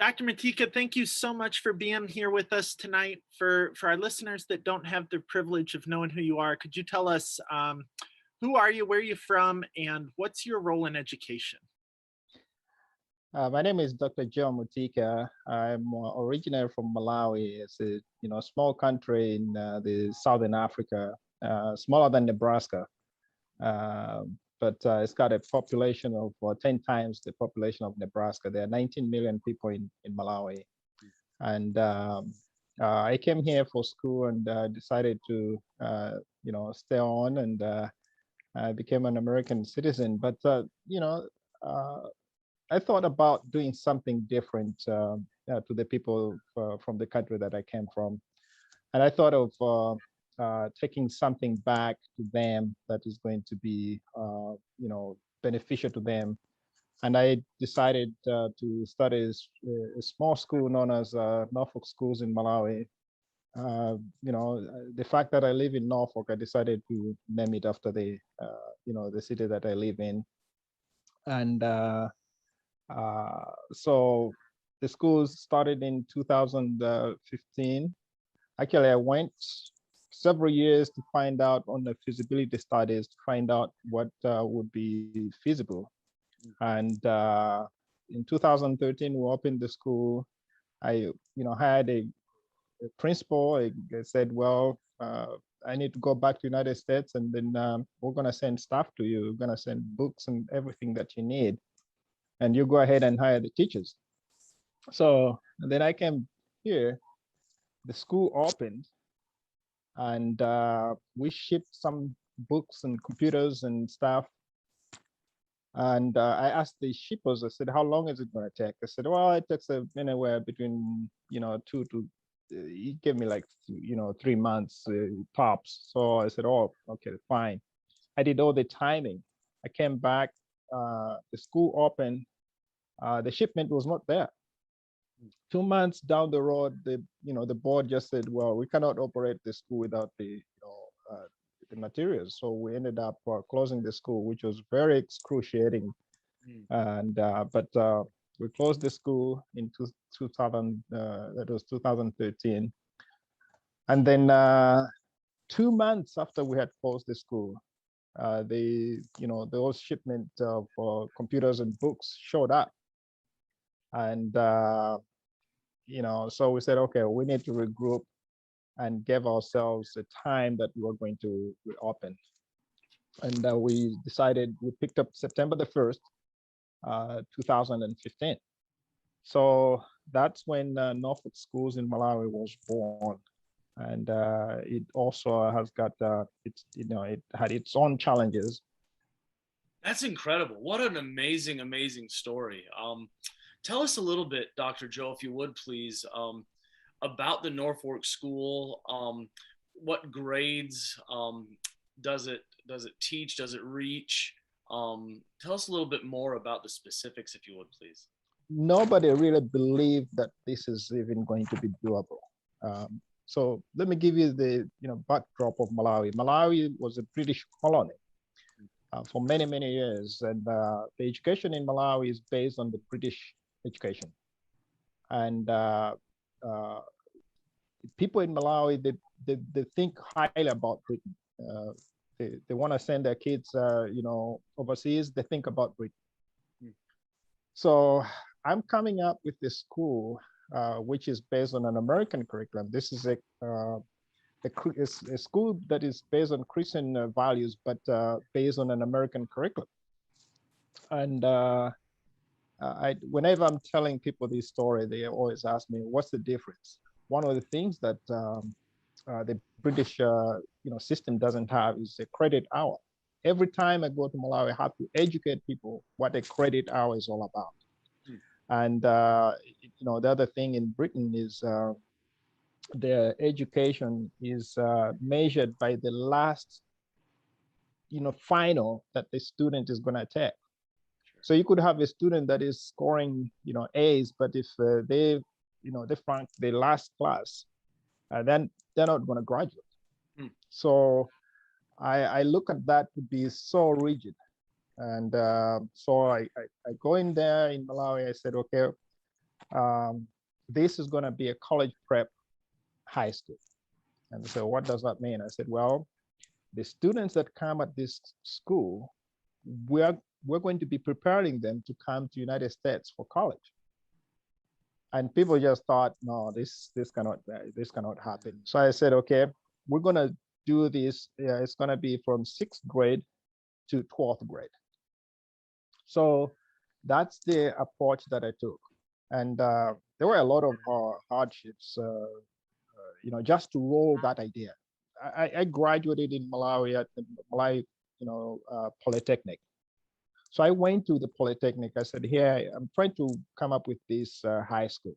Dr. Mtika, thank you so much for being here with us tonight. For our listeners that don't have the privilege of knowing who you are, could you tell us who are you, where are you from, and what's your role in education? My name is Dr. Joe Mtika. I'm originally from Malawi. It's a small country in the southern Africa, smaller than Nebraska, uh, but it's got a population of 10 times the population of Nebraska. There are 19 million people in Malawi, and I came here for school and decided to stay on, and I became an American citizen. But uh, I thought about doing something different to the people from the country that I came from. And I thought of taking something back to them that is going to be, beneficial to them. And I decided to start a small school known as Norfolk Schools in Malawi. The fact that I live in Norfolk, I decided to name it after the city that I live in. And so the school started in 2015. Actually, I went several years to find out on the feasibility studies to find out what would be feasible. And in 2013, we opened the school. I, had a principal. I said, well, I need to go back to United States, and then we're going to send staff to you. We're going to send books and everything that you need, and you go ahead and hire the teachers. So then I came here, the school opened, and we shipped some books and computers and stuff. And I asked the shippers, I said, how long is it going to take? I said, well, it takes anywhere between, 2 to, he gave me like, 3 months tops. So I said, oh, okay, fine. I did all the timing. I came back, the school opened, the shipment was not there. 2 months down the road, the board just said, well, we cannot operate the school without the materials. So we ended up closing the school, which was very excruciating. And but we closed the school in 2000. That was 2013. And then 2 months after we had closed the school, those shipment of computers and books showed up. And so we said, okay, we need to regroup and give ourselves a time that we were going to reopen. And we decided, we picked up September the 1st, 2015. So that's when Norfolk Schools in Malawi was born. And it also has got, it had its own challenges. That's incredible. What an amazing, amazing story. Tell us a little bit, Dr. Joe, if you would please, about the Norfolk School. What grades does it teach? Does it reach? Tell us a little bit more about the specifics, if you would, please. Nobody really believed that this is even going to be doable. So let me give you the backdrop of Malawi. Malawi was a British colony for many, many years, and the education in Malawi is based on the British education. And people in Malawi, they think highly about Britain. They want to send their kids, overseas. They think about Britain. So I'm coming up with this school, which is based on an American curriculum. This is a school that is based on Christian values, but based on an American curriculum. And whenever I'm telling people this story, they always ask me, what's the difference? One of the things that the British system doesn't have is a credit hour. Every time I go to Malawi, I have to educate people what a credit hour is all about. And the other thing in Britain is their education is measured by the last final that the student is going to take. So you could have a student that is scoring A's, but if they flunk the last class, then they're not going to graduate. So I look at that to be so rigid. And so I go in there in Malawi. I said, okay, this is going to be a college prep high school. And so what does that mean? I said, well, the students that come at this school, we're going to be preparing them to come to United States for college. And people just thought, no, this cannot happen. So I said, okay, we're gonna do this. It's gonna be from 6th grade to 12th grade. So that's the approach that I took. And there were a lot of hardships, just to roll that idea. I graduated in Malawi at the Malawi, Polytechnic. So I went to the Polytechnic. I said, here, I'm trying to come up with this high school.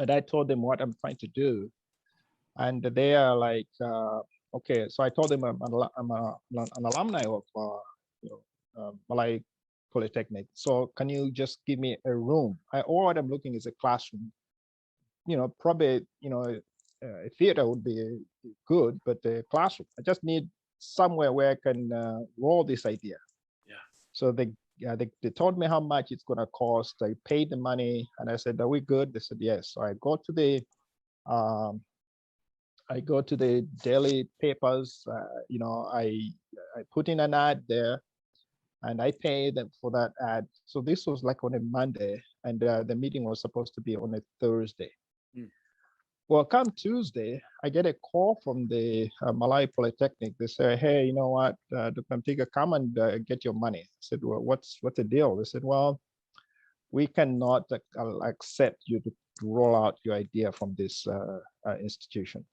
And I told them what I'm trying to do. And they are like, okay. So I told them I'm an alumni of Malay Polytechnic. So can you just give me a room? All I'm looking is a classroom. Probably, a theater would be good, but a classroom. I just need somewhere where I can roll this idea. Yeah. So they told me how much it's going to cost. I paid the money, and I said, "Are we good?" They said, "Yes." So I go to the daily papers. I put in an ad there, and I pay them for that ad. So this was like on a Monday, and the meeting was supposed to be on a Thursday. Mm. Well, come Tuesday, I get a call from the Malay Polytechnic. They say, "Hey, you know what, Dr. Mtika, come and get your money." I said, "Well, what's the deal?" They said, "Well, we cannot accept you to roll out your idea from this institution."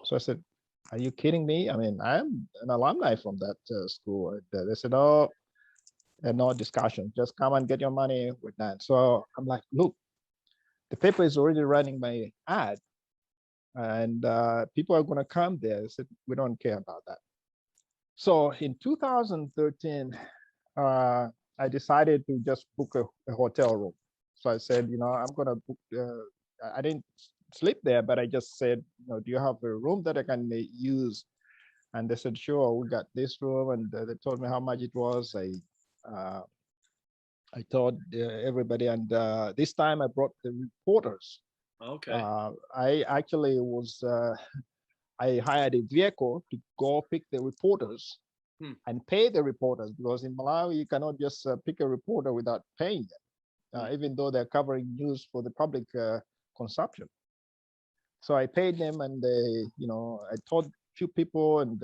So I said, "Are you kidding me? I mean, I'm an alumni from that school." They said, "Oh, no discussion. Just come and get your money. We're done." So I'm like, "Look, the paper is already running my ad, and people are going to come there." I said, "We don't care about that." So in 2013, I decided to just book a hotel room. So I said, I'm going to book, I didn't sleep there, but I just said, "Do you have a room that I can use?" And they said, "Sure, we got this room." And they told me how much it was. I told everybody, and this time I brought the reporters. Okay. I actually I hired a vehicle to go pick the reporters and pay the reporters, because in Malawi, you cannot just pick a reporter without paying them, even though they're covering news for the public consumption. So I paid them, and I told a few people, and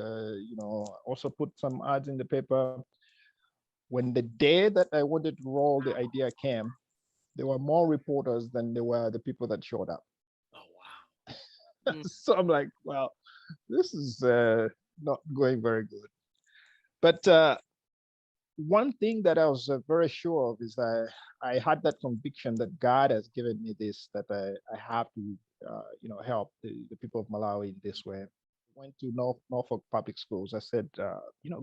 also put some ads in the paper. When the day that I wanted to roll the idea came, there were more reporters than there were the people that showed up. Oh, wow. So I'm like, well, this is not going very good. But one thing that I was very sure of is that I had that conviction that God has given me this, that I have to, help the people of Malawi in this way. Went to Norfolk Public Schools. I said,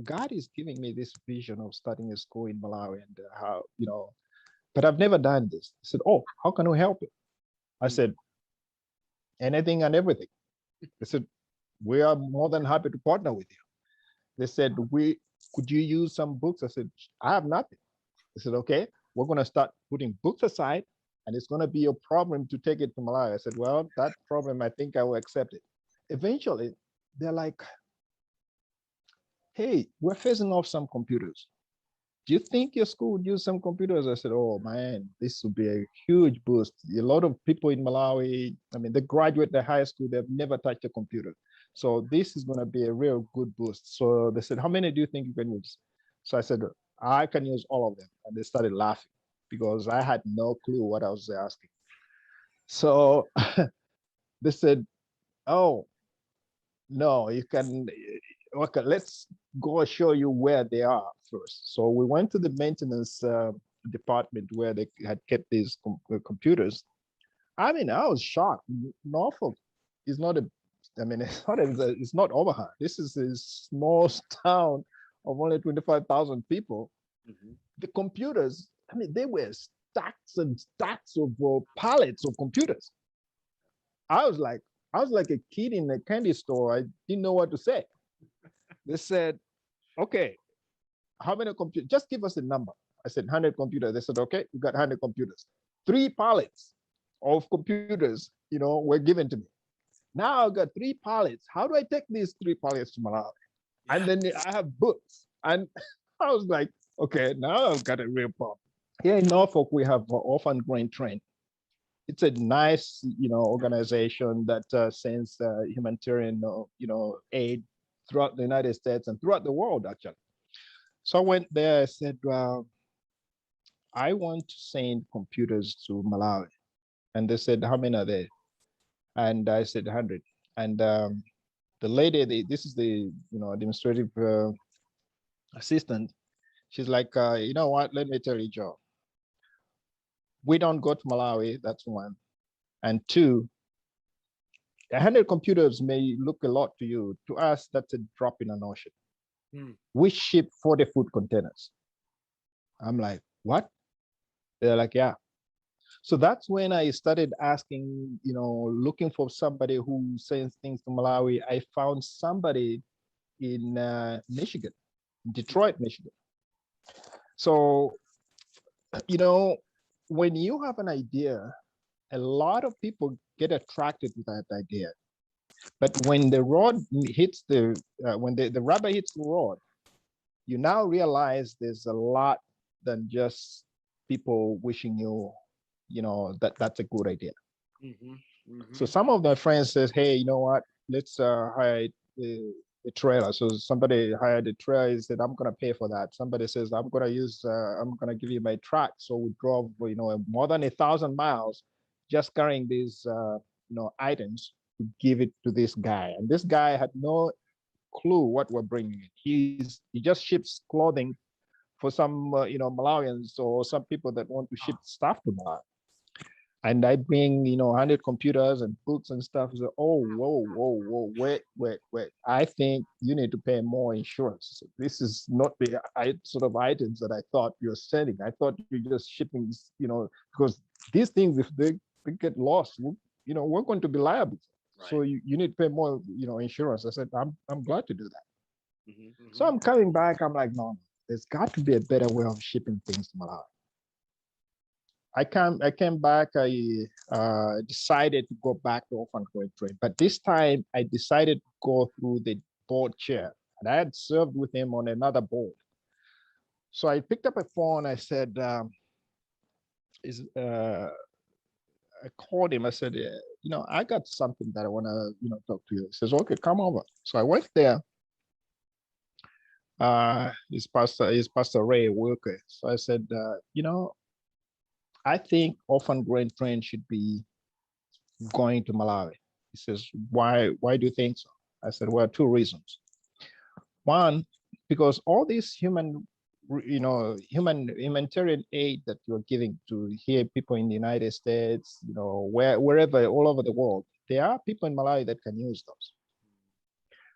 God is giving me this vision of starting a school in Malawi, and how, but I've never done this. I said, "Oh, how can we help you?" I said, "Anything and everything." They said, "We are more than happy to partner with you." They said, "Could you use some books?" I said, "I have nothing." They said, "Okay, we're going to start putting books aside, and it's going to be a problem to take it to Malawi." I said, "Well, that problem, I think I will accept it." Eventually, they're like, "Hey, we're phasing off some computers. Do you think your school would use some computers?" I said, "Oh man, this would be a huge boost. A lot of people in Malawi, I mean, they graduate the high school, they've never touched a computer. So this is going to be a real good boost." So they said, "How many do you think you can use?" So I said, "I can use all of them." And they started laughing, because I had no clue what I was asking. So they said, "Oh, no, you can, okay, let's go show you where they are first." So we went to the maintenance department where they had kept these computers. I mean, I was shocked. Norfolk is not it's not Omaha. This is a small town of only 25,000 people. Mm-hmm. The computers, I mean, they were stacks and stacks of pallets of computers. I was like a kid in a candy store. I didn't know what to say. They said, "Okay, how many computers? Just give us a number." I said, "100 computers." They said, "Okay, we got 100 computers. 3 pallets of computers, were given to me. Now I've got 3 pallets. How do I take these 3 pallets to Malawi? Yeah. And then I have books. And I was like, okay, now I've got a real problem. Here in Norfolk, we have Orphan Grain Train. It's a nice, organization that sends humanitarian, aid throughout the United States and throughout the world, actually. So I went there. I said, I want to send computers to Malawi. And they said, how many are there? And I said 100. And the lady, this is the administrative assistant. She's like, you know what? Let me tell you, Joe. We don't go to Malawi. That's one. And two, 100 computers may look a lot to you. To us, that's a drop in an ocean. We ship 40 food containers. I'm like, what? They're like, yeah. So that's when I started asking, looking for somebody who sends things to Malawi. I found somebody in Michigan, Detroit, Michigan. So, when you have an idea, a lot of people get attracted to that idea. But when the rod hits when the rubber hits the road, you now realize there's a lot than just people wishing you, that's a good idea. So some of my friends says, hey, you know what? Let's hire a trailer. So somebody hired a trailer. He said, I'm gonna pay for that. Somebody says, I'm gonna give you my truck. So we drove, more than 1,000 miles just carrying these, items to give it to this guy. And this guy had no clue what we're bringing in. He just ships clothing for some, Malawians or some people that want to ship stuff to Malawi. And I bring, 100 computers and books and stuff. So, oh, whoa, wait. I think you need to pay more insurance. So this is not the sort of items that I thought you're selling. I thought you're just shipping, because these things, if they get lost, we're going to be liable. Right. So you need to pay more, insurance. I said, I'm glad to do that. So I'm coming back. I'm like, no, there's got to be a better way of shipping things to Malawi. I came back. I decided to go back to Orphan Grain Train, but this time I decided to go through the board chair, and I had served with him on another board. So I picked up a phone. I said, I called him. I said, I got something that I want to, talk to you. He says, okay, come over. So I went there. His Pastor Ray Wilker. So I said, I think Orphan Grain Train should be going to Malawi. He says, why do you think so? I said, well, 2 reasons. One, because all these humanitarian aid that you're giving to here, people in the United States, wherever, all over the world, there are people in Malawi that can use those.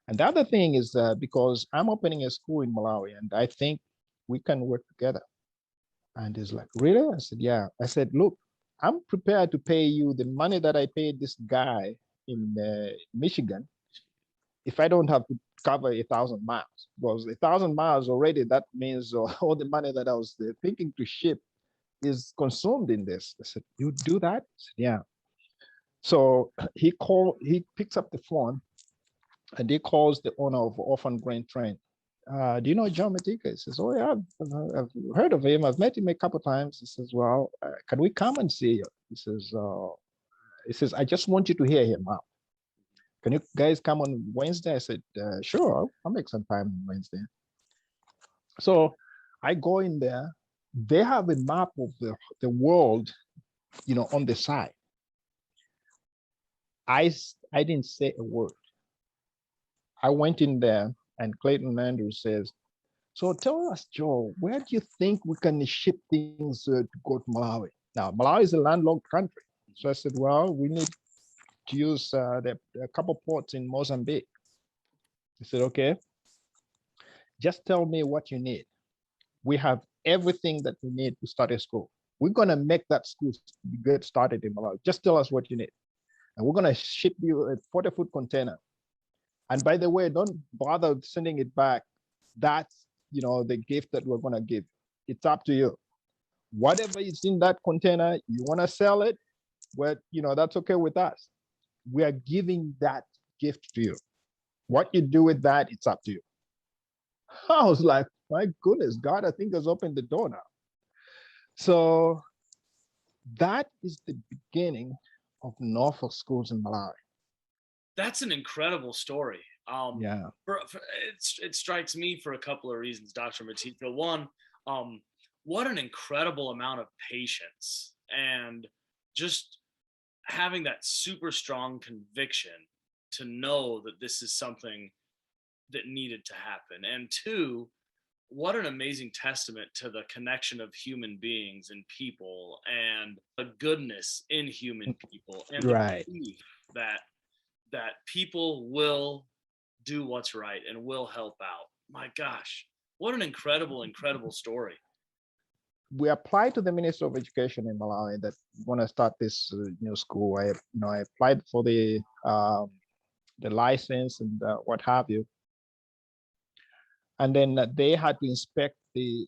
And the other thing is because I'm opening a school in Malawi, and I think we can work together. And he's like, really? I said, yeah. I said, look, I'm prepared to pay you the money that I paid this guy in Michigan if I don't have to cover 1,000 miles. Because 1,000 miles already, that means all the money that I was thinking to ship is consumed in this. I said, you do that? I said, yeah. So he picks up the phone, and he calls the owner of Orphan Grain Train. Do you know Joe Mtika? He says, oh yeah, I've heard of him. I've met him a couple of times. He says, well, can we come and see you? He says, I just want you to hear him out. Can you guys come on Wednesday? I said, sure, I'll make some time on Wednesday. So I go in there. They have a map of the world, on the side. I didn't say a word. I went in there, and Clayton Andrews says, so tell us, Joe, where do you think we can ship things to go to Malawi? Now, Malawi is a landlocked country. So I said, well, we need to use a couple ports in Mozambique. He said, okay, just tell me what you need. We have everything that we need to start a school. We're going to make that school get started in Malawi. Just tell us what you need. And we're going to ship you a 40-foot container. And by the way, don't bother sending it back. That's, the gift that we're going to give. It's up to you. Whatever is in that container, you want to sell it, well, that's okay with us. We are giving that gift to you. What you do with that, it's up to you. I was like, my goodness, God, I think has opened the door now. So that is the beginning of Norfolk schools in Malawi. That's an incredible story. Yeah. It strikes me for a couple of reasons, Dr. Mtika. One, what an incredible amount of patience and just having that super strong conviction to know that this is something that needed to happen. And two, what an amazing testament to the connection of human beings and people and the goodness in human people and the Right. belief that people will do what's right and will help out. My gosh, what an incredible, incredible story. We applied to the Minister of Education in Malawi that want to start this new school. I applied for the license and what have you. And then they had to inspect the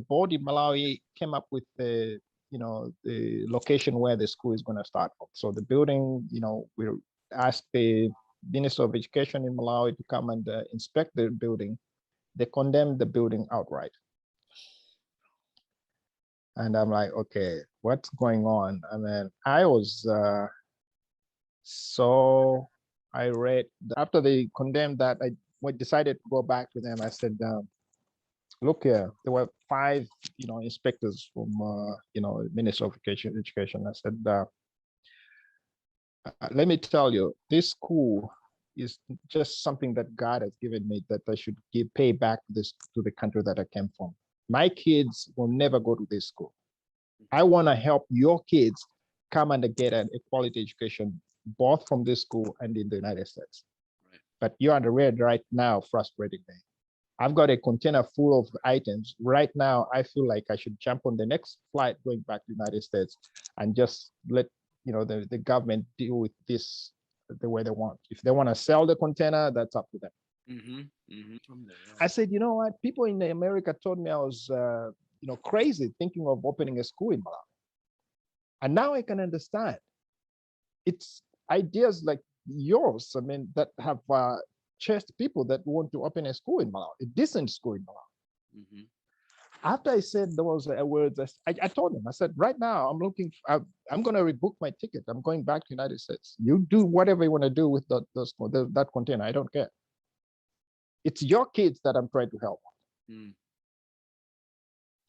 board in Malawi came up with the location where the school is going to start from. So the building, we asked the Minister of Education in Malawi to come and inspect the building. They condemned the building outright. And I'm like, okay, what's going on? And then I was so irate. After they condemned that, I decided to go back to them. I said, look here, there were 5, inspectors from, Ministry of Education. I said, let me tell you, this school is just something that God has given me that I should pay back to the country that I came from. My kids will never go to this school. I want to help your kids come and get a quality education, both from this school and in the United States. Right. But you're on the road right now, frustrating me. I've got a container full of items. Right now, I feel like I should jump on the next flight going back to the United States and just let the government deal with this the way they want. If they want to sell the container, that's up to them. I said, you know what? People in America told me I was, crazy thinking of opening a school in Malawi. And now I can understand. It's ideas like yours, that have chased people that want to open a school in Malawi, a decent school in Malawi. After I said those words, I told them, I said, right now, I'm going to rebook my ticket. I'm going back to the United States. You do whatever you want to do with that container. I don't care. It's your kids that I'm trying to help.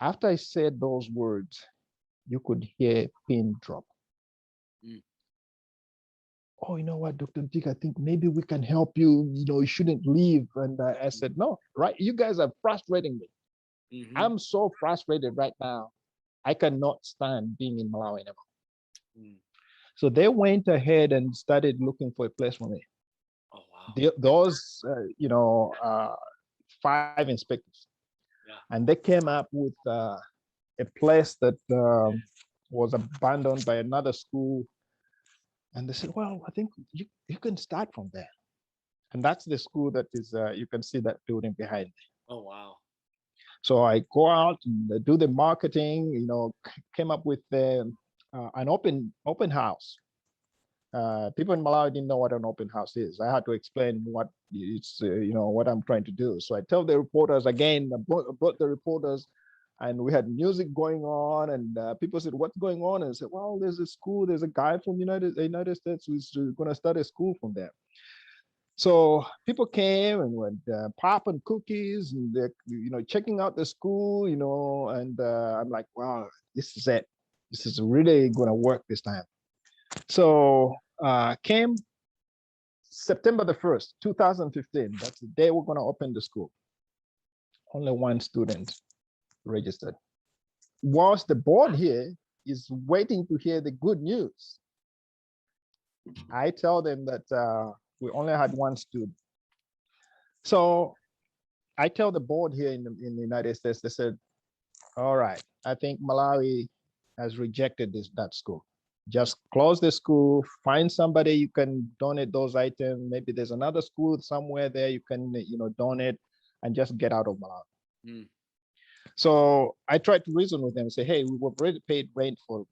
After I said those words, you could hear a pin drop. Oh, you know what, Dr. Mtika, I think maybe we can help you. You shouldn't leave. And I said, no, right? You guys are frustrating me. I'm so frustrated right now. I cannot stand being in Malawi anymore. So they went ahead and started looking for a place for me. Oh, wow. Those, 5 inspectors. Yeah. And they came up with a place that was abandoned by another school. And they said, well, I think you can start from there. And that's the school that is, you can see that building behind me. Oh, wow. So I go out and do the marketing, came up with an open house. People in Malawi didn't know what an open house is. I had to explain what it's, what I'm trying to do. So I tell the reporters again, I brought the reporters, and we had music going on, and people said, what's going on? And I said, well, there's a school, there's a guy from the United States who's going to start a school from there. So people came and went popping cookies and they're, checking out the school, and I'm like, wow, this is it. This is really going to work this time. So came September the 1st, 2015. That's the day we're going to open the school. Only 1 student registered. Whilst the board here is waiting to hear the good news, I tell them that we only had 1 student. So I tell the board here in the United States, they said, all right, I think Malawi has rejected that school. Just close the school, find somebody you can donate those items. Maybe there's another school somewhere there you can, donate, and just get out of Malawi. So I tried to reason with them and say, hey, we've already paid rent for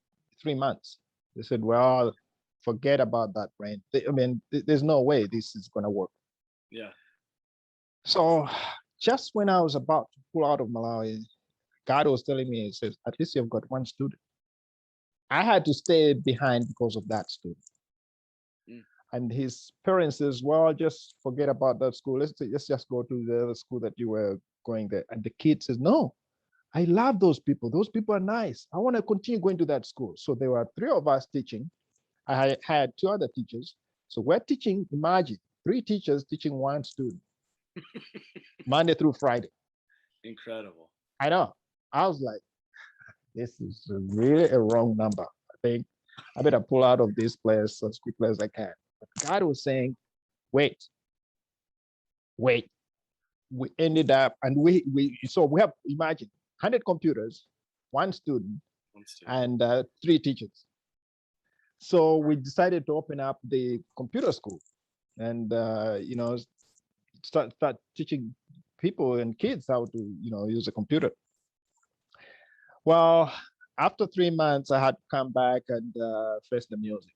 3 months. They said, well, forget about that, Brent. I mean, there's no way this is going to work. Yeah. So just when I was about to pull out of Malawi, God was telling me, he says, at least you've got one student. I had to stay behind because of that student. Mm. And his parents says, well, just forget about that school. Let's just go to the other school that you were going there. And the kid says, no, I love those people. Those people are nice. I want to continue going to that school. So there were three of us teaching. I had two other teachers. So we're teaching, imagine, three teachers teaching one student, Monday through Friday. Incredible. I know. I was like, this is really a wrong number. I think I better pull out of this place as quickly as I can. But God was saying, wait. We ended up, and so we have, imagine, 100 computers, one student, and three teachers. So we decided to open up the computer school and, start teaching people and kids how to, use a computer. Well, after 3 months, I had to come back and face the music.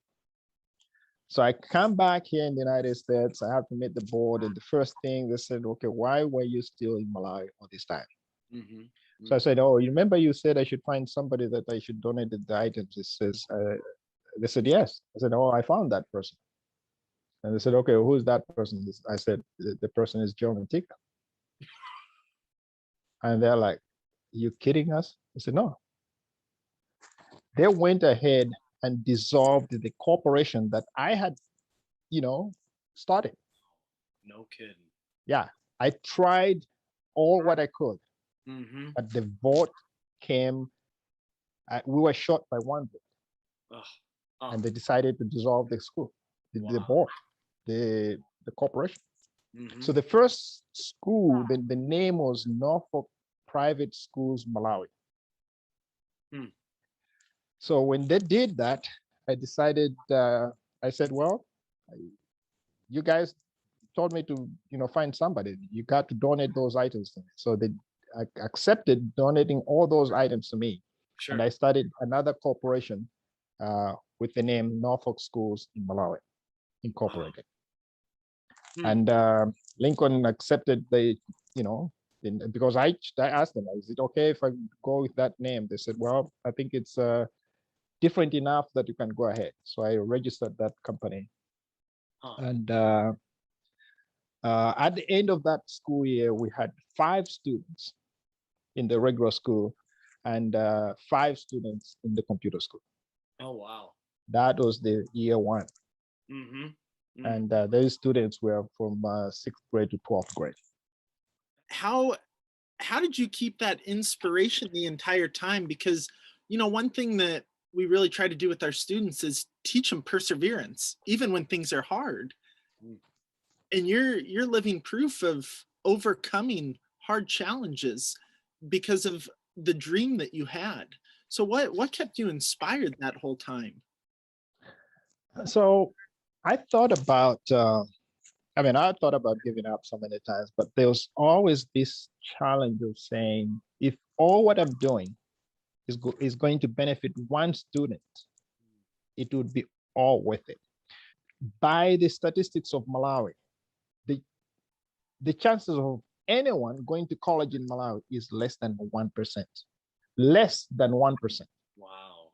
So I come back here in the United States. I have to meet the board, and the first thing they said, "Okay, why were you still in Malawi all this time?" Mm-hmm. So I said, "Oh, you remember you said I should find somebody that I should donate the items?" They said, "Yes." I said, "Oh, I found that person." And they said, "Okay, who's that person?" I said, "The person is Joe Mtika." And they're like, "You kidding us?" I said, "No." They went ahead and dissolved the corporation that I had, started. No kidding. Yeah, I tried all what I could, Mm-hmm. but the vote came. We were short by one vote, and they decided to dissolve the school, the board, the corporation. Mm-hmm. So the first school, the name was Norfolk Private Schools Malawi. Hmm. So when they did that, I decided. I said, "Well, you guys told me to, find somebody. You got to donate those items to me." So they accepted donating all those items to me. Sure. And I started another corporation with the name Norfolk Schools in Malawi, Incorporated. Hmm. And Lincoln accepted because I asked them, is it okay if I go with that name? They said, well, I think it's different enough that you can go ahead. So I registered that company. And at the end of that school year, we had 5 students in the regular school and 5 students in the computer school. Oh, wow. That was the year 1. Mm-hmm. Mm-hmm. And those students were from 6th grade to 12th grade. How did you keep that inspiration the entire time? Because, one thing that we really try to do with our students is teach them perseverance, even when things are hard. And you're living proof of overcoming hard challenges because of the dream that you had. So what kept you inspired that whole time? So I thought about, I thought about giving up so many times, but there was always this challenge of saying, if all what I'm doing is going to benefit one student, it would be all worth it. By the statistics of Malawi, the chances of anyone going to college in Malawi is less than 1%. Less than 1%. Wow.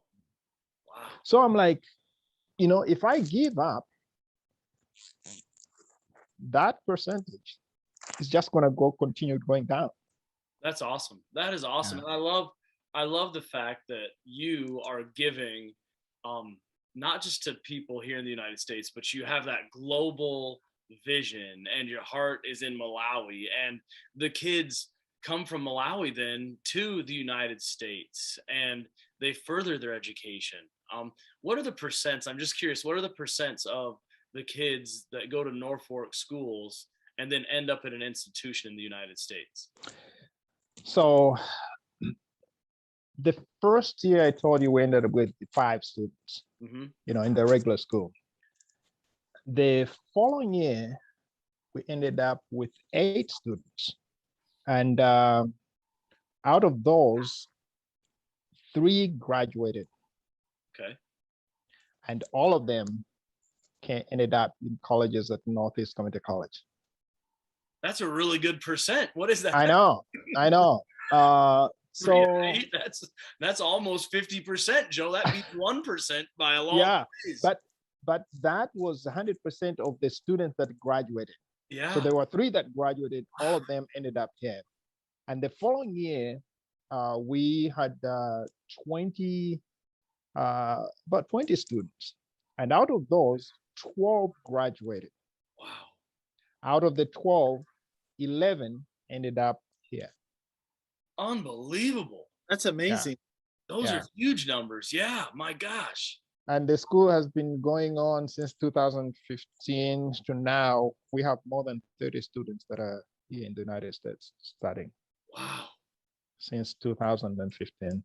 Wow. So I'm like, if I give up, that percentage is just going to continue going down. That's awesome. That is awesome. Yeah. And I love the fact that you are giving not just to people here in the United States, but you have that global vision and your heart is in Malawi, and the kids come from Malawi then to the United States and they further their education. What are the percents? I'm just curious, what are the percents of the kids that go to Norfolk schools and then end up at an institution in the United States? So the first year I told you we ended up with 5 students, Mm-hmm. in the regular school. The following year, we ended up with 8 students. And out of those, 3 graduated. Okay. and all of them ended up in colleges at Northeast Community College. That's a really good percent. What is that? I know. So 3 that's almost 50%, Joe. That beats 1% by a long yeah, ways. but that was 100% of the students that graduated. Yeah. So there were 3 that graduated. All of them ended up here. And the following year, we had 20, about 20 students. And out of those, 12 graduated. Wow. Out of the 12, 11 ended up here. Unbelievable. That's amazing. Those are huge numbers. Yeah, my gosh. And the school has been going on since 2015 to now. We have more than 30 students that are here in the United States studying. Wow. Since 2015.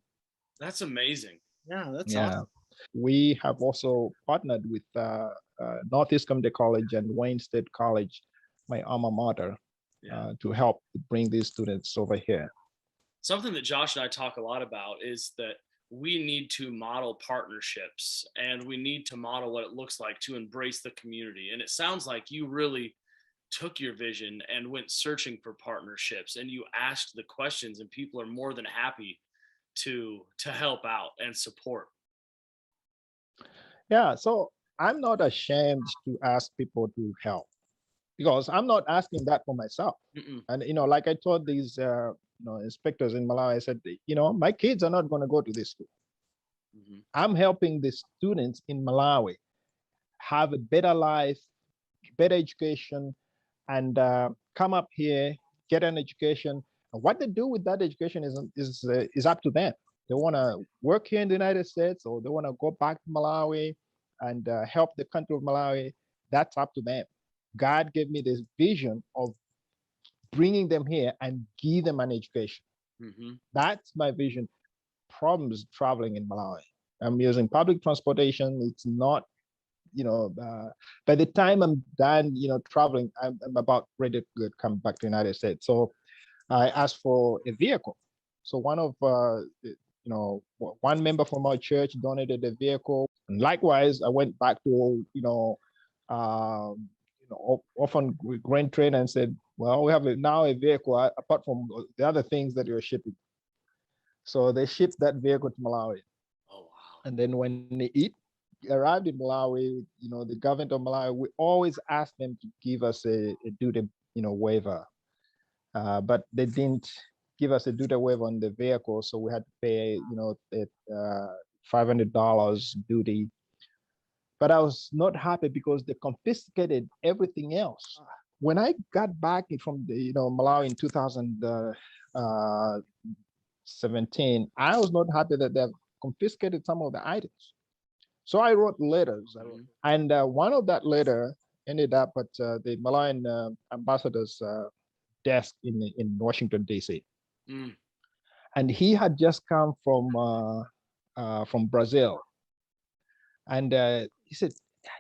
That's amazing. Yeah, that's awesome. We have also partnered with Northeast Community College and Wayne State College, my alma mater, to help bring these students over here. Something that Josh and I talk a lot about is that we need to model partnerships, and we need to model what it looks like to embrace the community. And it sounds like you really took your vision and went searching for partnerships, and you asked the questions, and people are more than happy to help out and support. Yeah, so I'm not ashamed to ask people to help, because I'm not asking that for myself. And like I told these inspectors in Malawi, I said, my kids are not going to go to this school. I'm helping the students in Malawi have a better life, better education, and come up here, get an education. And what they do with that education is up to them. They want to work here in the United States, or they want to go back to Malawi and help the country of Malawi. That's up to them. God gave me this vision of bringing them here and give them an education. That's my vision. Problems traveling in Malawi. I'm using public transportation. It's not, by the time I'm done, traveling, I'm about ready to come back to the United States. So I asked for a vehicle. So one member from our church donated a vehicle. And likewise, I went back to, often grain train and said, well, we have now a vehicle apart from the other things that you're shipping. So they shipped that vehicle to Malawi. Oh, wow. And then when it arrived in Malawi, the government of Malawi, we always ask them to give us a duty, waiver. But they didn't give us a duty waiver on the vehicle. So we had to pay, $500 duty. But I was not happy because they confiscated everything else. When I got back from Malawi in 2017, I was not happy that they confiscated some of the items. So I wrote letters, and one of that letter ended up at the Malawian ambassador's desk in Washington, D.C. And he had just come from Brazil. And he said,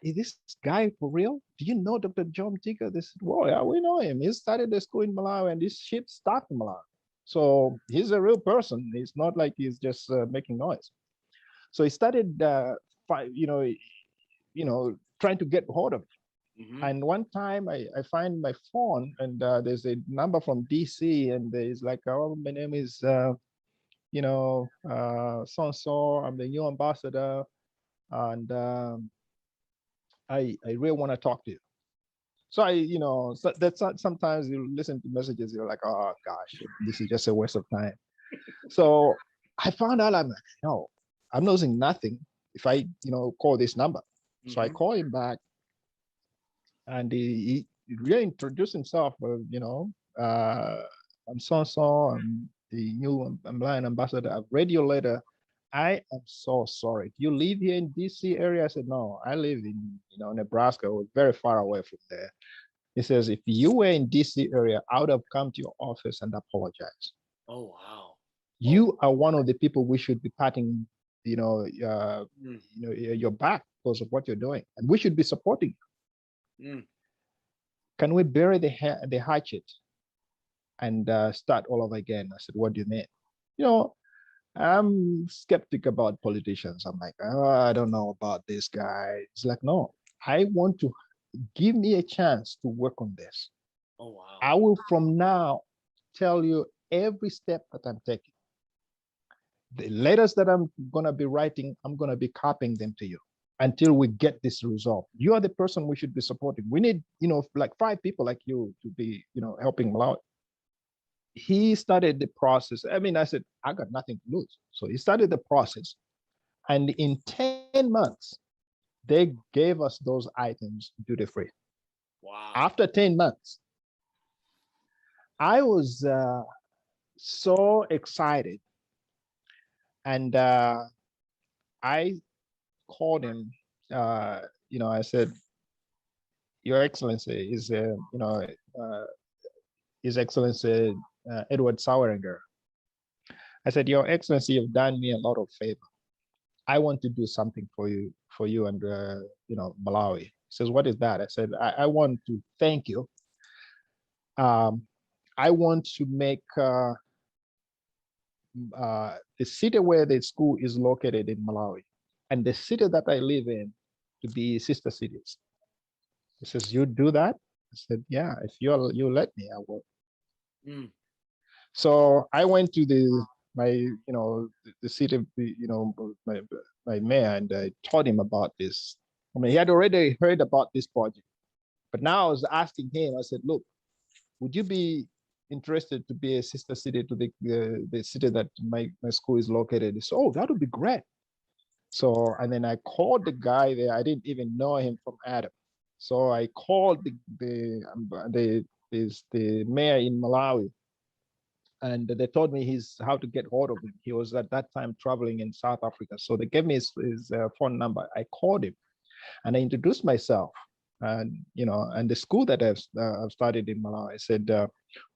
is this guy for real? Do you know Dr. Joe Mtika? They said, well, yeah, we know him. He started the school in Malawi, and this ship stopped in Malawi. So he's a real person. It's not like he's just making noise. So he started, trying to get hold of it. And one time I find my phone, and there's a number from DC, and there's like, oh, my name is, so-and-so, I'm the new ambassador, and I really want to talk to you. So so that's sometimes you listen to messages, you're like, oh gosh, this is just a waste of time. So I found out, I'm like, no, I'm losing nothing if I, call this number. So I call him back, and he really introduced himself. I'm so-and-so, I'm the new Malawian ambassador. I've read your letter. I am so sorry. Do you live here in DC area? I said, no, I live in, Nebraska. We're very far away from there. He says, if you were in DC area, I would have come to your office and apologize. Oh, wow. You are one of the people we should be patting, your back because of what you're doing. And we should be supporting you. Can we bury the hatchet and start all over again? I said, what do you mean? I'm skeptic about politicians. I'm like, oh, I don't know about this guy. It's like, no, I want to give me a chance to work on this. Oh, wow. I will from now tell you every step that I'm taking. The letters that I'm going to be writing, I'm going to be copying them to you until we get this resolved. You are the person we should be supporting. We need, like 5 people like you to be, helping Malawi. He started the process. I mean, I said, I got nothing to lose. So he started the process. And in 10 months, they gave us those items duty free. Wow. After 10 months, I was so excited. And I called him, I said, Your Excellency is, His Excellency Edward Saueringer. I said, Your Excellency, you've done me a lot of favor. I want to do something for you and, Malawi. He says, what is that? I said, I want to thank you. I want to make the city where the school is located in Malawi and the city that I live in to be sister cities. He says, you do that? I said, yeah, if you let me, I will. Mm. So I went to the city, my mayor, and I told him about this. I mean, he had already heard about this project, but now I was asking him, I said, look, would you be interested to be a sister city to the city that my school is located? He said, oh, that would be great. So, and then I called the guy there. I didn't even know him from Adam. So I called the mayor in Malawi, and they told me how to get hold of him. He was at that time traveling in South Africa. So they gave me his phone number. I called him and I introduced myself and, and the school that I've started in Malawi. I said,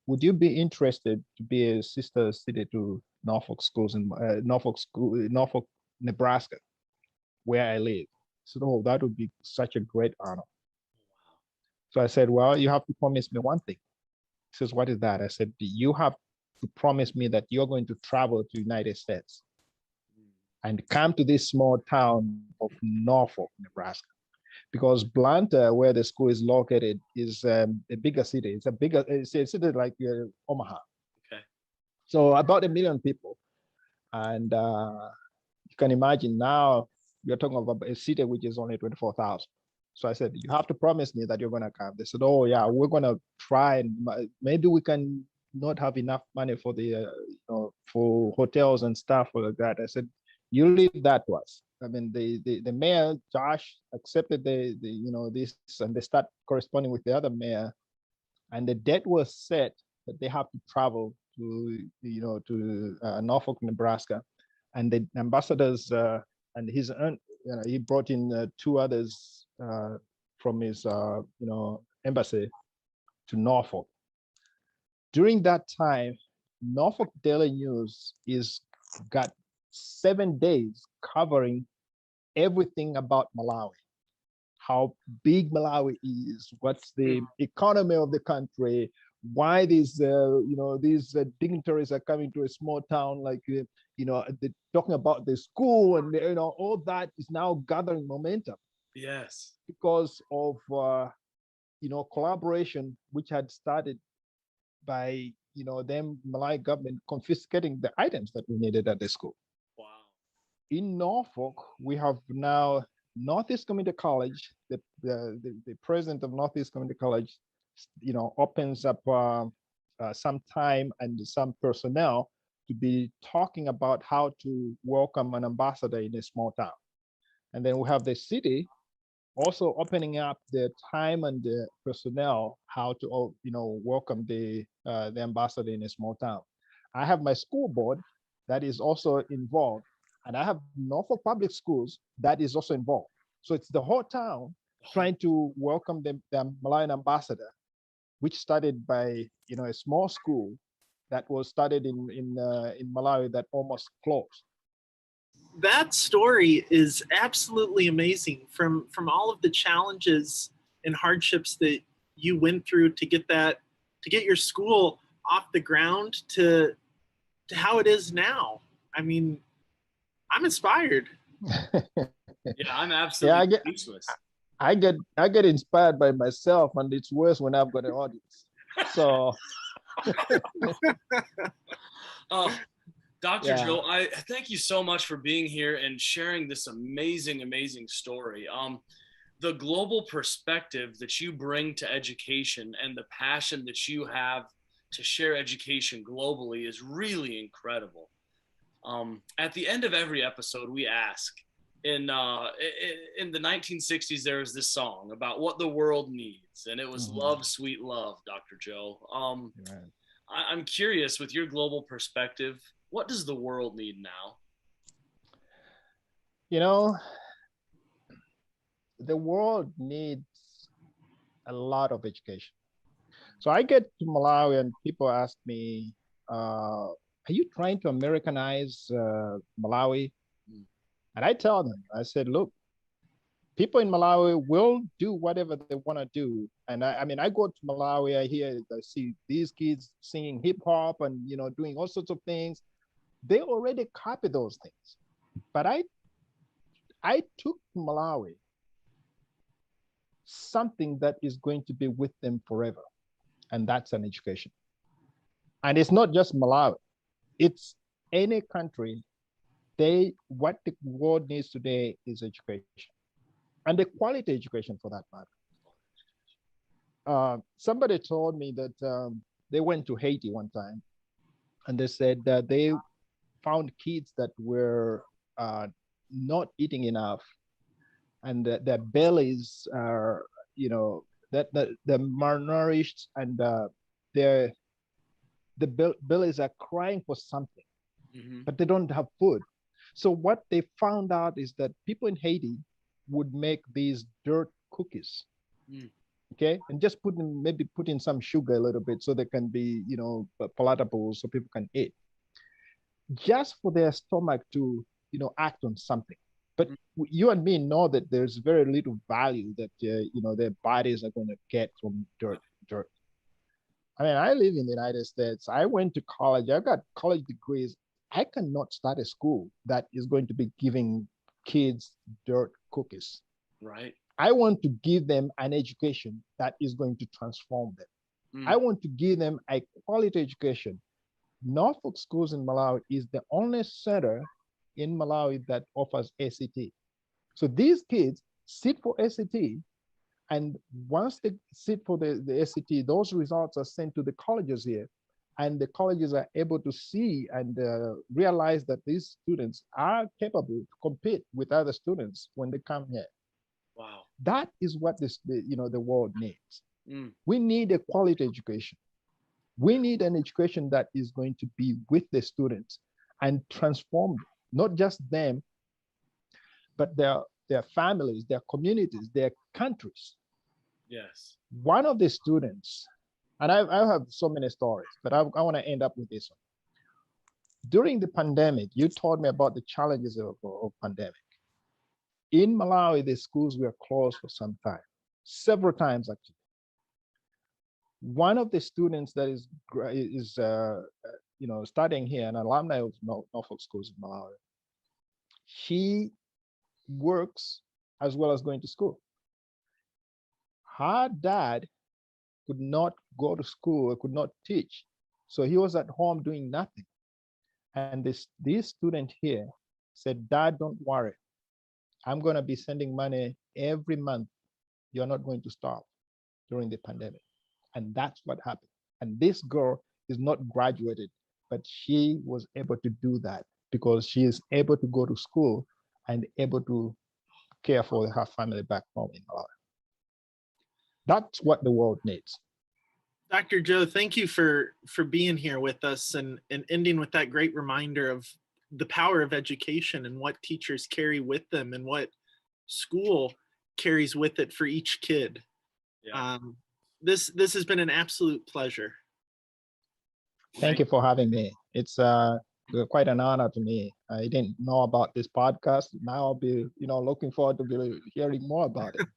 would you be interested to be a sister city to Norfolk schools in Norfolk, Nebraska, where I live? I said, oh, that would be such a great honor. So I said, well, you have to promise me one thing. He says, what is that? I said, you have to promise me that you're going to travel to the United States and come to this small town of Norfolk, Nebraska. Because Blanta, where the school is located, is a bigger city. It's a city like Omaha. Okay. So about 1 million people. And you can imagine now you're talking about a city which is only 24,000. So I said, you have to promise me that you're going to come. They said, oh, yeah, we're going to try and maybe we can not have enough money for the for hotels and stuff like that. I said, you leave that to us. I mean, the mayor, Josh, accepted this, and they start corresponding with the other mayor, and the date was set that they have to travel to Norfolk, Nebraska, and the ambassadors and his he brought in 2 others from his embassy to Norfolk. During that time, Norfolk Daily News got 7 days covering everything about Malawi, how big Malawi is, what's the economy of the country, why these dignitaries are coming to a small town like they're talking about the school, and all that is now gathering momentum. Yes. Because of collaboration which had started by them Malawi government confiscating the items that we needed at the school. Wow. In Norfolk, we have now Northeast Community College. The president of Northeast Community College, opens up some time and some personnel to be talking about how to welcome an ambassador in a small town. And then we have the city also opening up the time and the personnel how to welcome the ambassador in a small town. I have my school board that is also involved, and I have Norfolk Public Schools that is also involved. So it's the whole town trying to welcome the Malawian ambassador, which started by a small school that was started in Malawi that almost closed. That story is absolutely amazing. From all of the challenges and hardships that you went through to get your school off the ground to how it is now. I mean, I'm inspired. Yeah, I'm Yeah, absolutely speechless. I get inspired by myself, and it's worse when I've got an audience. So Oh, Dr. yeah. Joe, I thank you so much for being here and sharing this amazing, amazing story. The global perspective that you bring to education and the passion that you have to share education globally is really incredible. At the end of every episode, we ask. In the 1960s, there was this song about what the world needs, and it was "Love, Sweet Love," Dr. Joe. Right. I'm curious, with your global perspective, what does the world need now? You know, the world needs a lot of education. So I get to Malawi and people ask me, are you trying to Americanize Malawi? Mm. And I tell them, I said, look, people in Malawi will do whatever they want to do. And I mean, I go to Malawi, I see these kids singing hip hop and, doing all sorts of things. They already copy those things. But I took to Malawi something that is going to be with them forever. And that's an education. And it's not just Malawi, it's any country. What the world needs today is education, and the quality education for that matter. Somebody told me that they went to Haiti one time, and they said that they found kids that were not eating enough, and their bellies are, that they're malnourished, and their bellies are crying for something, but they don't have food. So what they found out is that people in Haiti would make these dirt cookies, okay, and just maybe put in some sugar a little bit so they can be, palatable so people can eat, just for their stomach to, act on something. But you and me know that there's very little value that their bodies are going to get from dirt. I mean, I live in the United States. I went to college. I've got college degrees. I cannot start a school that is going to be giving kids dirt cookies. Right. I want to give them an education that is going to transform them. I want to give them a quality education. Norfolk Schools in Malawi is the only center in Malawi that offers ACT. So these kids sit for ACT, and once they sit for the ACT, those results are sent to the colleges here. And the colleges are able to see and realize that these students are capable to compete with other students when they come here. Wow. That is what the world needs. We need a quality education. We need an education that is going to be with the students and transform not just them, but their families, their communities, their countries. Yes. One of the students, and I have so many stories, but I want to end up with this one. During the pandemic, you told me about the challenges of pandemic. In Malawi, the schools were closed for some time, several times actually. One of the students that is studying here, an alumni of Norfolk Schools in Malawi, she works as well as going to school. Her dad could not go to school, could not teach. So he was at home doing nothing. And this student here said, Dad, don't worry. I'm going to be sending money every month. You're not going to starve during the pandemic. And that's what happened. And this girl is not graduated, but she was able to do that because she is able to go to school and able to care for her family back home in Malawi. That's what the world needs. Dr. Joe, thank you for being here with us and ending with that great reminder of the power of education and what teachers carry with them and what school carries with it for each kid. Yeah. This has been an absolute pleasure. Thank you for having me. It's quite an honor to me. I didn't know about this podcast. Now I'll be, looking forward to hearing more about it.